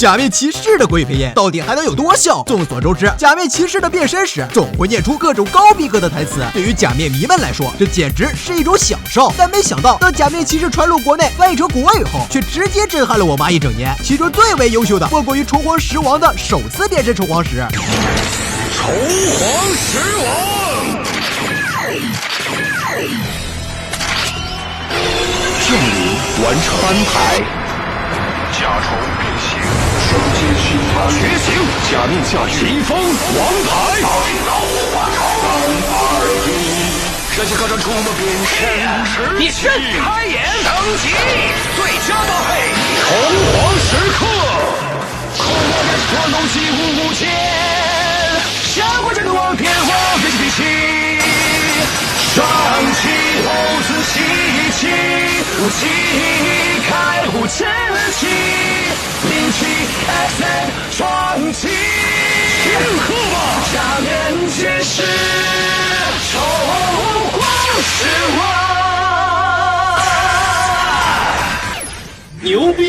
假面骑士的鬼配音到底还能有多像？众所周知，假面骑士的变身时总会念出各种高逼格的台词，对于假面迷们来说，这简直是一种享受。但没想到，当假面骑士传入国内，翻译成国外语后，却直接震撼了我妈一整年。其中最为优秀的，莫过于虫皇石王的首次变身虫皇石。虫皇石王，降临完成安排。甲虫变形，双阶虚团觉醒，假面驾驭疾风王牌。这些各种触摸变身，你慎开眼，升级最佳搭配，虫皇时刻，空我变拖动起舞无间，下过这个王天王变起，双气猴子吸气，武器开无真气，兵器 XN 双气，天克吧！假面骑士，虫皇石王，牛逼！